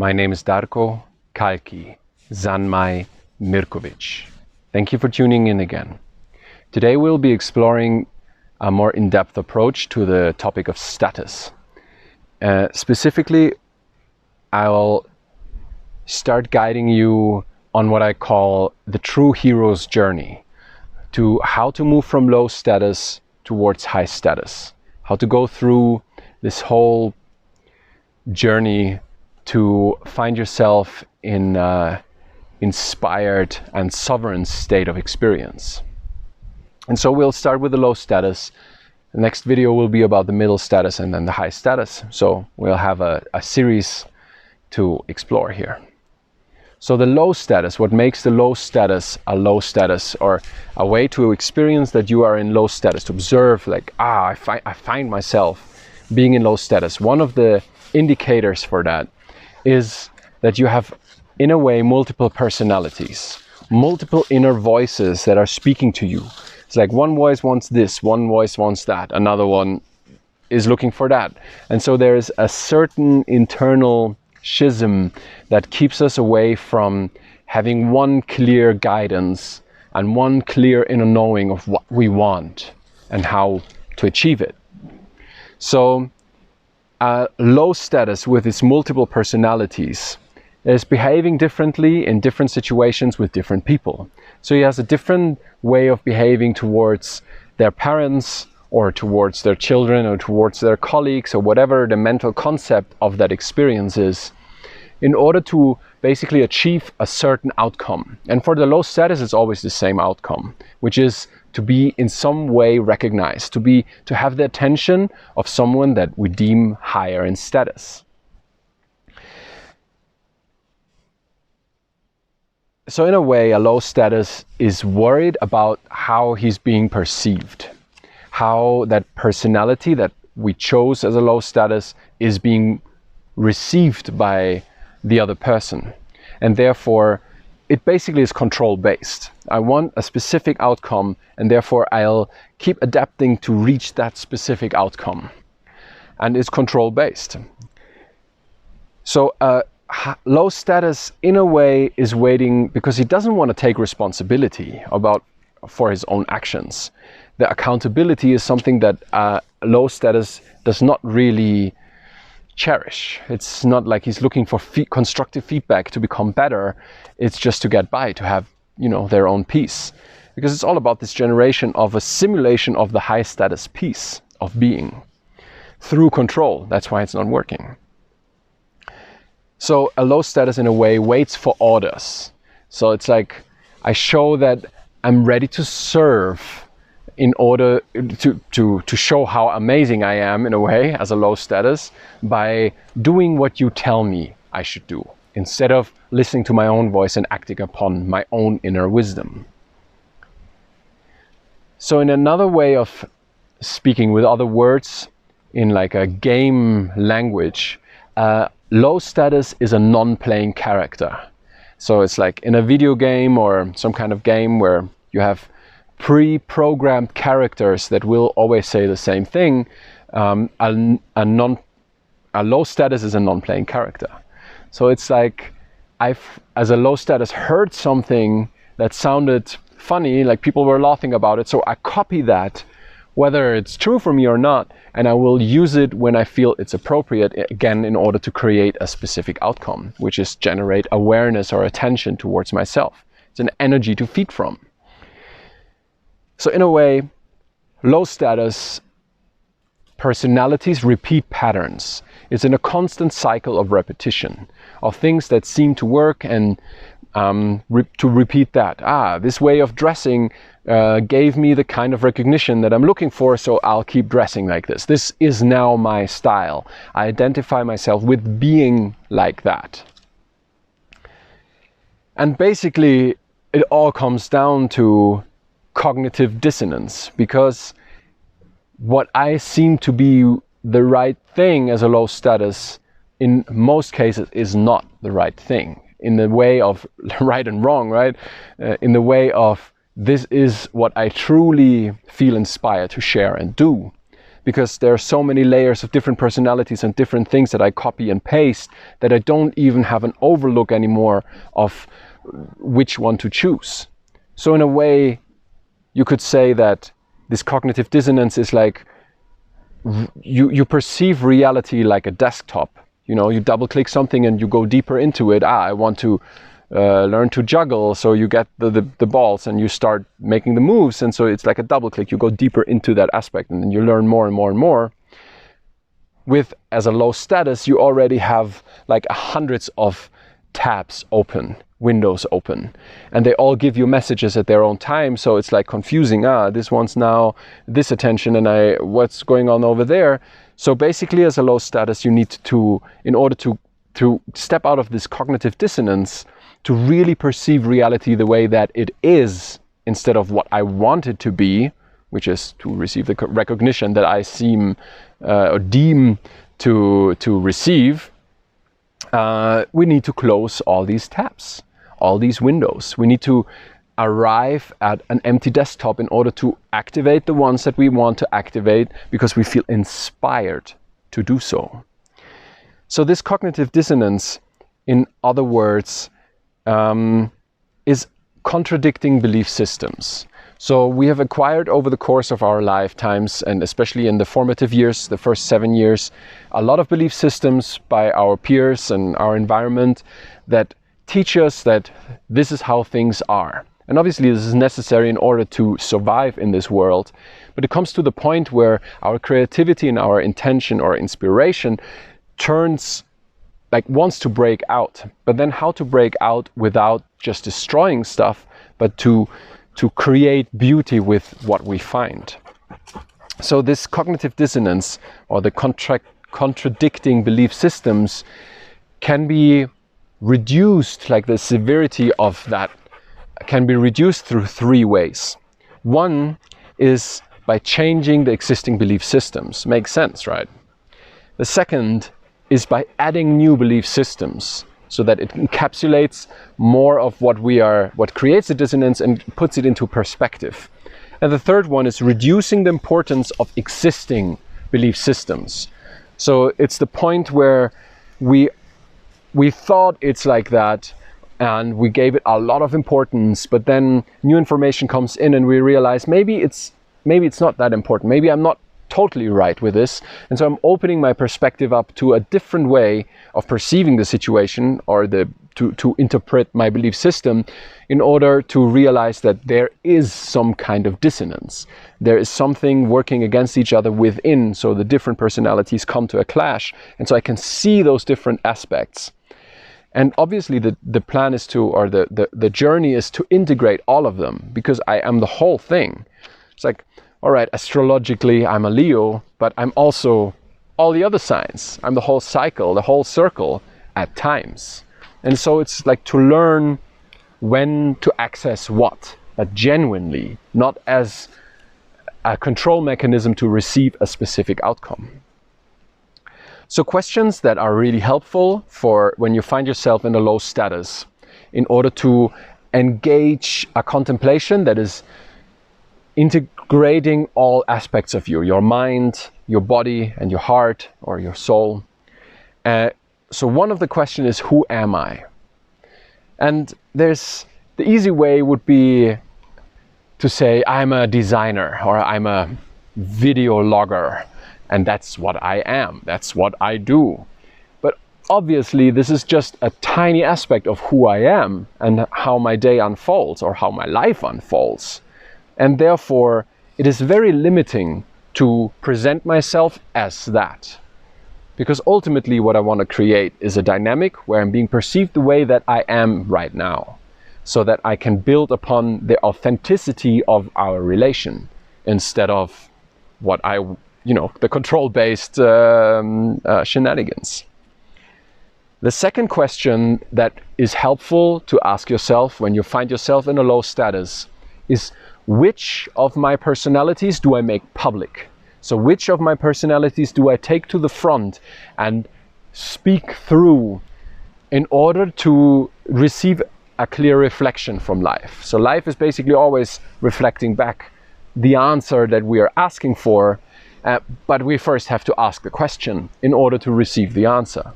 My name is Darko Kalki Zanmai Mirkovic. Thank you for tuning in again. Today we'll be exploring a more in-depth approach to the topic of status. Specifically, I'll start guiding you on what I call the true hero's journey, to how to move from low status towards high status, how to go through this whole journey to find yourself in an inspired and sovereign state of experience. And so we'll start with the low status. The next video will be about the middle status and then the high status. So we'll have a series to explore here. So the low status, what makes the low status a low status, or a way to experience that you are in low status, to observe like, I find myself being in low status. One of the indicators for that is that you have, in a way, multiple personalities, multiple inner voices that are speaking to you. It's like one voice wants this, one voice wants that, another one is looking for that. And so there is a certain internal schism that keeps us away from having one clear guidance and one clear inner knowing of what we want and how to achieve it. So low status with its multiple personalities is behaving differently in different situations with different people. So he has a different way of behaving towards their parents or towards their children or towards their colleagues or whatever the mental concept of that experience is, in order to basically achieve a certain outcome. And for the low status, it's always the same outcome, which is to be in some way recognized, to have the attention of someone that we deem higher in status. So in a way, a low status is worried about how he's being perceived, how that personality that we chose as a low status is being received by the other person. And therefore, it basically is control based. I want a specific outcome, and therefore I'll keep adapting to reach that specific outcome. And it's control based. So low status, in a way, is waiting because he doesn't want to take responsibility for his own actions. The accountability is something that low status does not really cherish. It's not like he's looking for constructive feedback to become better. It's just to get by, to have, their own peace. Because it's all about this generation of a simulation of the high status peace of being through control. That's why it's not working. So a low status, in a way, waits for orders. So it's like, I show that I'm ready to serve in order to show how amazing I am, in a way, as a low status, by doing what you tell me I should do, instead of listening to my own voice and acting upon my own inner wisdom. So in another way of speaking, with other words, in like a game language, low status is a non-playing character. So it's like in a video game or some kind of game where you have pre-programmed characters that will always say the same thing. A low status is a non-playing character. So it's like, I've, as a low status, heard something that sounded funny, like people were laughing about it, so I copy that, whether it's true for me or not, and I will use it when I feel it's appropriate, again, in order to create a specific outcome, which is generate awareness or attention towards myself. It's an energy to feed from. So in a way, low status personalities repeat patterns. It's in a constant cycle of repetition of things that seem to work, and to repeat that. This way of dressing gave me the kind of recognition that I'm looking for, so I'll keep dressing like this. This is now my style. I identify myself with being like that. And basically, it all comes down to cognitive dissonance, because what I seem to be the right thing as a low status in most cases is not the right thing, in the way of right and wrong, right? In the way of this is what I truly feel inspired to share and do. because there are so many layers of different personalities and different things that I copy and paste that I don't even have an overlook anymore of which one to choose. So in a way, you could say that this cognitive dissonance is like you perceive reality like a desktop. You know, you double click something and you go deeper into it. I want to learn to juggle. So you get the balls and you start making the moves. And so it's like a double click. You go deeper into that aspect and then you learn more and more and more. With, as a low status, you already have like hundreds of tabs open, windows open, and they all give you messages at their own time. So it's like confusing. This one's now this attention and what's going on over there. So basically, as a low status, you need to, in order to step out of this cognitive dissonance, to really perceive reality the way that it is, instead of what I want it to be, which is to receive the recognition that I seem or deem to receive. We need to close all these tabs, all these windows. We need to arrive at an empty desktop in order to activate the ones that we want to activate, because we feel inspired to do so. So this cognitive dissonance, in other words, is contradicting belief systems. So we have acquired over the course of our lifetimes, and especially in the formative years, the first 7 years, a lot of belief systems by our peers and our environment that teach us that this is how things are. And obviously this is necessary in order to survive in this world. But it comes to the point where our creativity and our intention or inspiration wants to break out. But then how to break out without just destroying stuff, but to create beauty with what we find. So this cognitive dissonance, or the contradicting belief systems, can be reduced, like the severity of that can be reduced through 3 ways. One is by changing the existing belief systems. Makes sense, right? The second is by adding new belief systems, so that it encapsulates more of what creates the dissonance and puts it into perspective. And the third one is reducing the importance of existing belief systems. So it's the point where we thought it's like that, and we gave it a lot of importance, but then new information comes in and we realize maybe it's not that important. Maybe I'm not totally right with this, and so I'm opening my perspective up to a different way of perceiving the situation, or to interpret my belief system, in order to realize that there is some kind of dissonance. There is something working against each other within, so the different personalities come to a clash, and so I can see those different aspects. And obviously the plan is to, or the journey is to integrate all of them, because I am the whole thing. It's like, all right, astrologically, I'm a Leo, but I'm also all the other signs. I'm the whole cycle, the whole circle at times. And so it's like to learn when to access what, but genuinely, not as a control mechanism to receive a specific outcome. So questions that are really helpful for when you find yourself in a low status, in order to engage a contemplation that is integrating all aspects of you, your mind, your body, and your heart, or your soul. So one of the questions is, who am I? And the easy way would be to say, I'm a designer, or I'm a video logger, and that's what I am, that's what I do. But obviously this is just a tiny aspect of who I am and how my day unfolds, or how my life unfolds. And therefore, it is very limiting to present myself as that. Because ultimately what I want to create is a dynamic where I'm being perceived the way that I am right now, so that I can build upon the authenticity of our relation, instead of the control-based shenanigans. The second question that is helpful to ask yourself when you find yourself in a low status is, which of my personalities do I make public? So which of my personalities do I take to the front and speak through in order to receive a clear reflection from life? So life is basically always reflecting back the answer that we are asking for, But we first have to ask the question in order to receive the answer.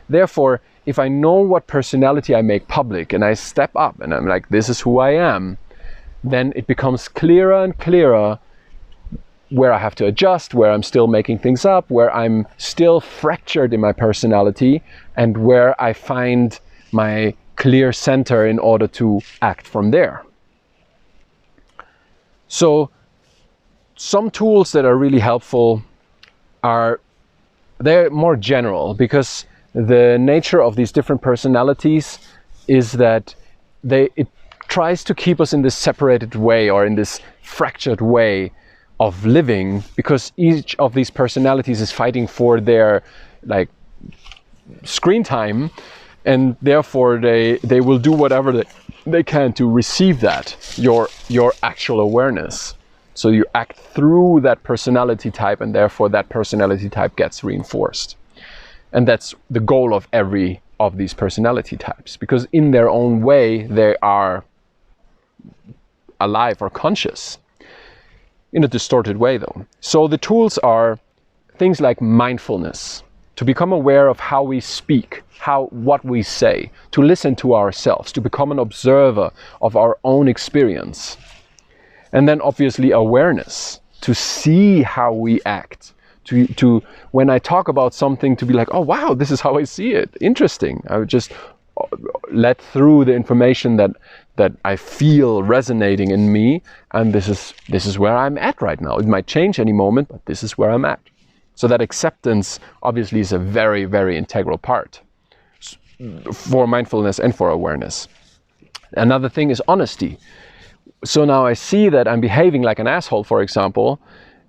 Therefore, if I know what personality I make public and I step up and I'm like, this is who I am, then it becomes clearer and clearer where I have to adjust, where I'm still making things up, where I'm still fractured in my personality, and where I find my clear center in order to act from there. So some tools that are really helpful they're more general, because the nature of these different personalities is that it tries to keep us in this separated way or in this fractured way of living, because each of these personalities is fighting for their screen time, and therefore they will do whatever they can to receive that, your actual awareness. So you act through that personality type, and therefore that personality type gets reinforced. And that's the goal of every of these personality types, because in their own way they are alive or conscious. In a distorted way though. So the tools are things like mindfulness, to become aware of how we speak, what we say, to listen to ourselves, to become an observer of our own experience. And then obviously awareness, to see how we act, to when I talk about something, to be like, oh wow, this is how I see it, interesting. I would just let through the information that I feel resonating in me, and this is where I'm at right now. It might change any moment, but this is where I'm at. So that acceptance obviously is a very, very integral part for mindfulness and for awareness. Another thing is honesty. So now I see that I'm behaving like an asshole, for example,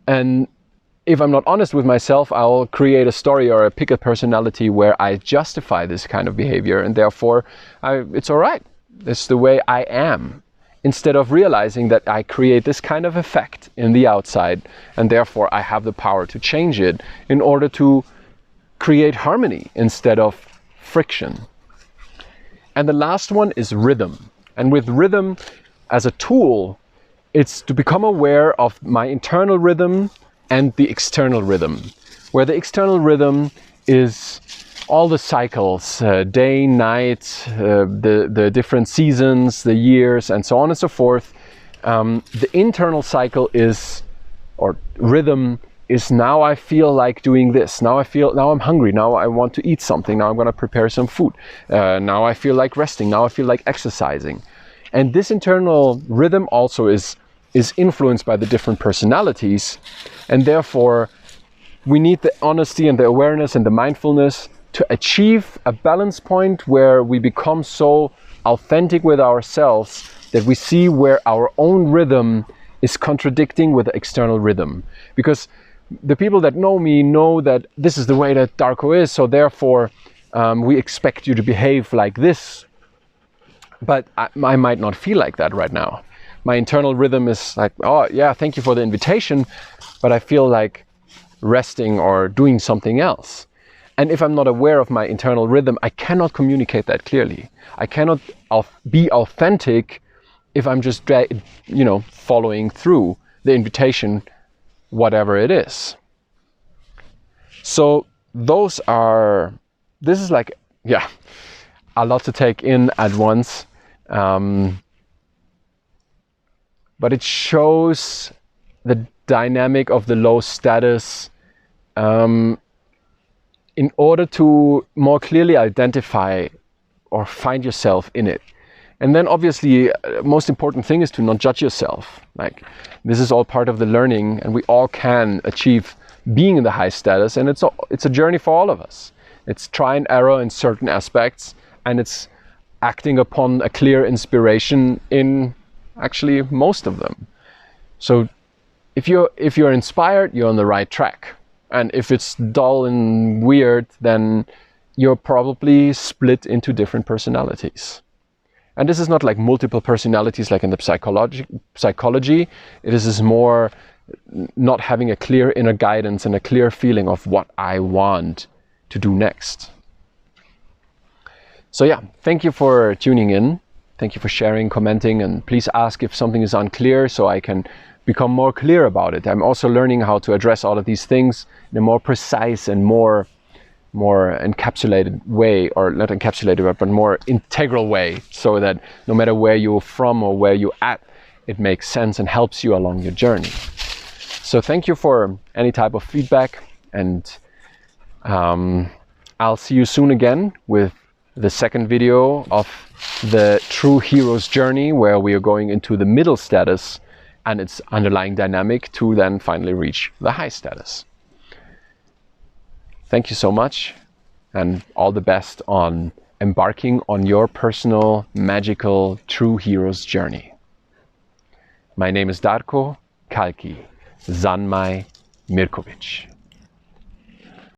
and if I'm not honest with myself, I'll create a story or pick a personality where I justify this kind of behavior, and therefore it's all right. It's the way I am, instead of realizing that I create this kind of effect in the outside, and therefore I have the power to change it in order to create harmony instead of friction. And the last one is rhythm. And with rhythm as a tool, it's to become aware of my internal rhythm and the external rhythm, where the external rhythm is all the cycles, day, night, the different seasons, the years, and so on and so forth. The internal cycle rhythm is, now I feel like doing this. Now I'm hungry. Now I want to eat something. Now I'm going to prepare some food. Now I feel like resting. Now I feel like exercising. And this internal rhythm also is influenced by the different personalities, and therefore we need the honesty and the awareness and the mindfulness to achieve a balance point where we become so authentic with ourselves that we see where our own rhythm is contradicting with the external rhythm. Because the people that know me know that this is the way that Darko is, so therefore we expect you to behave like this. But I might not feel like that right now. My internal rhythm is like, oh yeah, thank you for the invitation, but I feel like resting or doing something else. And if I'm not aware of my internal rhythm, I cannot communicate that clearly. I cannot be authentic if I'm just following through the invitation, whatever it is. So this is like, yeah, a lot to take in at once. But it shows the dynamic of the low status in order to more clearly identify or find yourself in it. And then obviously, most important thing is to not judge yourself. Like, this is all part of the learning, and we all can achieve being in the high status, and it's a journey for all of us. It's try and error in certain aspects, and it's acting upon a clear inspiration in actually most of them. So if you're inspired, you're on the right track. And if it's dull and weird, then you're probably split into different personalities. And this is not like multiple personalities like in the psychology. It is more not having a clear inner guidance and a clear feeling of what I want to do next. So yeah, thank you for tuning in. Thank you for sharing, commenting, and please ask if something is unclear so I can become more clear about it. I'm also learning how to address all of these things in a more precise and more encapsulated way, or not encapsulated, but more integral way, so that no matter where you're from or where you're at, it makes sense and helps you along your journey. So thank you for any type of feedback, and I'll see you soon again with the second video of the true hero's journey, where we are going into the middle status and its underlying dynamic to then finally reach the high status. Thank you so much, and all the best on embarking on your personal, magical, true hero's journey. My name is Darko Kalki Zanmai Mirkovic.